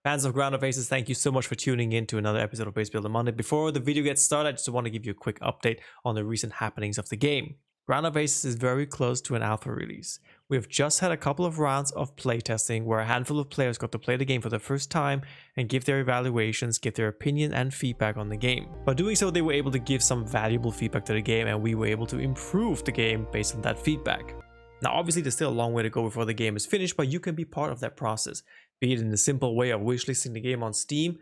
Fans of Ground of Aces, thank you so much for tuning in to another episode of Base Builder Monday. Before the video gets started, I just want to give you a quick update on the recent happenings of the game. Ground of Aces is very close to an alpha release. We have just had a couple of rounds of playtesting where a handful of players got to play the game for the first time and give their evaluations, give their opinion and feedback on the game. By doing so, they were able to give some valuable feedback to the game, and we were able to improve the game based on that feedback. Now, obviously, there's still a long way to go before the game is finished, but you can be part of that process. Be it in the simple way of wishlisting the game on Steam,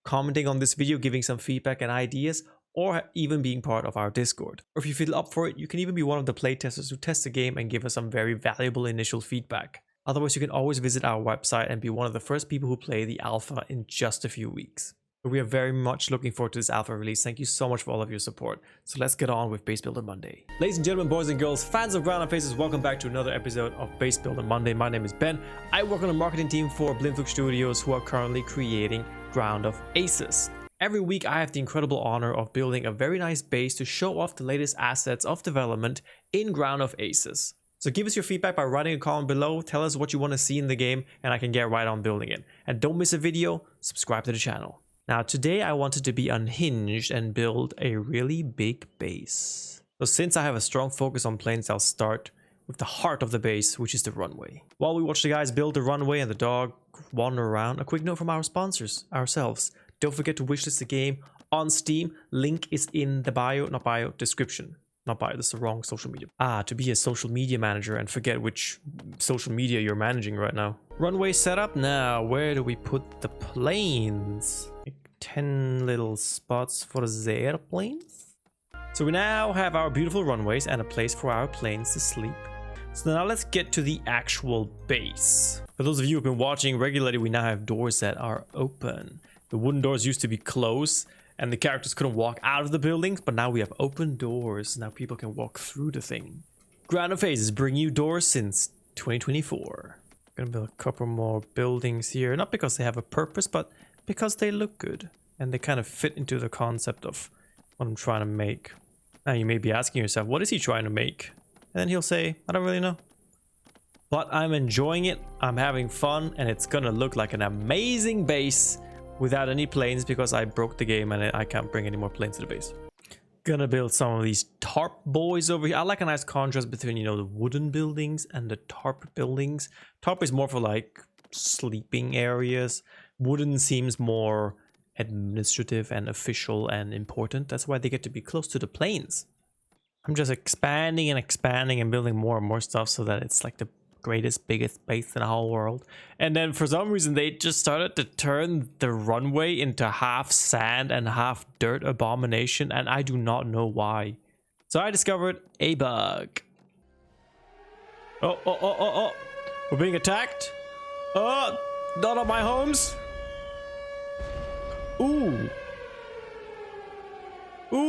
commenting on this video, giving some feedback and ideas, or even being part of our Discord. Or if you feel up for it, you can even be one of the playtesters who test the game and give us some very valuable initial feedback. Otherwise, you can always visit our website and be one of the first people who play the alpha in just a few weeks. But we are very much looking forward to this alpha release. Thank you so much for all of your support. So let's get on with Base Builder Monday. Ladies and gentlemen, boys and girls, fans of Ground of Aces, welcome back to another episode of Base Builder Monday. My name is Ben. I work on the marketing team for Blindflug Studios, who are currently creating Ground of Aces. Every week, I have the incredible honor of building a very nice base to show off the latest assets of development in Ground of Aces. So give us your feedback by writing a comment below, tell us what you want to see in the game, and I can get right on building it. And don't miss a video, subscribe to the channel. Now today I wanted to be unhinged and build a really big base. So since I have a strong focus on planes, I'll start with the heart of the base, which is the runway. While we watch the guys build the runway and the dog wander around, a quick note from our sponsors, ourselves. Don't forget to wishlist the game on Steam. Link is in the description. Not bio, this is the wrong social media. To be a social media manager and forget which social media you're managing right now. Runway setup. Now, where do we put the planes? Like 10 little spots for the airplanes. So we now have our beautiful runways and a place for our planes to sleep. So now let's get to the actual base. For those of you who've been watching regularly, we now have doors that are open. The wooden doors used to be closed and the characters couldn't walk out of the buildings, but now we have open doors. Now people can walk through the thing. Ground of Aces bring you doors since 2024. Gonna build a couple more buildings here, not because they have a purpose, but because they look good and they kind of fit into the concept of what I'm trying to make. Now you may be asking yourself, what is he trying to make? And then he'll say, I don't really know. But I'm enjoying it, I'm having fun, and it's gonna look like an amazing base without any planes because I broke the game and I can't bring any more planes to the base. Gonna build some of these tarp boys over here. I like a nice contrast between, you know, the wooden buildings and the tarp buildings. Tarp is more for like sleeping areas. Wooden seems more administrative and official and important. That's why they get to be close to the planes. I'm just expanding and building more and more stuff so that it's like the greatest, biggest base in the whole world. And then for some reason they just started to turn the runway into half sand and half dirt abomination, and I do not know why. So I discovered a bug. Oh, we're being attacked. Oh, not on my homes. Ooh,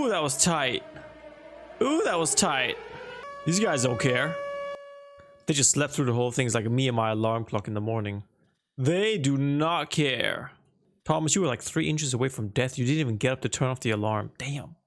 that was tight. These guys don't care. They just slept through the whole thing. It's like me and my alarm clock in the morning. They do not care. Thomas, you were like 3 inches away from death. You didn't even get up to turn off the alarm. Damn.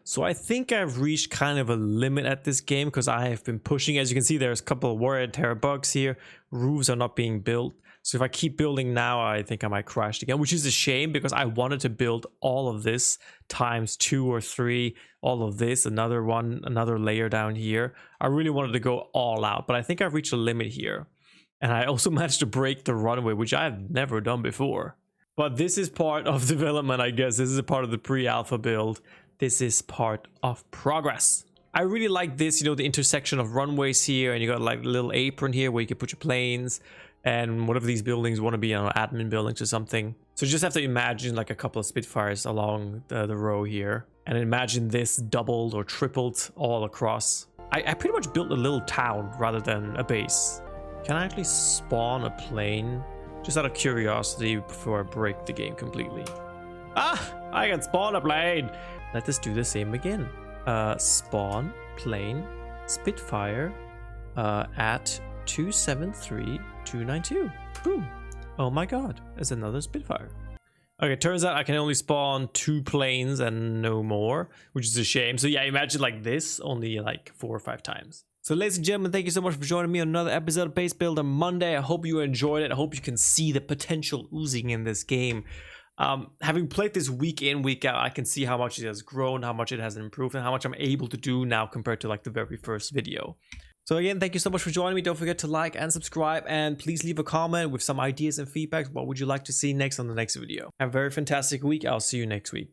So I think I've reached kind of a limit at this game because I have been pushing. As you can see, there's a couple of wear and tear bugs here. Roofs are not being built. So if I keep building now, I think I might crash again, which is a shame because I wanted to build all of this times 2 or 3, all of this, another one, another layer down here. I really wanted to go all out, but I think I've reached a limit here. And I also managed to break the runway, which I've never done before. But this is part of development, I guess. This is a part of the pre-alpha build. This is part of progress. I really like this, you know, the intersection of runways here, and you got like a little apron here where you can put your planes. And whatever these buildings want to be, on admin buildings or something. So you just have to imagine like a couple of Spitfires along the row here. And imagine this doubled or tripled all across. I pretty much built a little town rather than a base. Can I actually spawn a plane? Just out of curiosity before I break the game completely. I can spawn a plane. Let us do the same again. Spawn plane Spitfire at 273-292. Boom. Oh my god, there's another Spitfire. Okay, turns out I can only spawn 2 planes and no more, which is a shame. So yeah, imagine like this only like 4 or 5 times. So ladies and gentlemen, thank you so much for joining me on another episode of Base Builder Monday. I hope you enjoyed it. I hope you can see the potential oozing in this game. Having played this week in, week out, I can see how much it has grown, how much it has improved, and how much I'm able to do now compared to like the very first video. So again, thank you so much for joining me. Don't forget to like and subscribe, and please leave a comment with some ideas and feedback. What would you like to see next on the next video? Have a very fantastic week. I'll see you next week.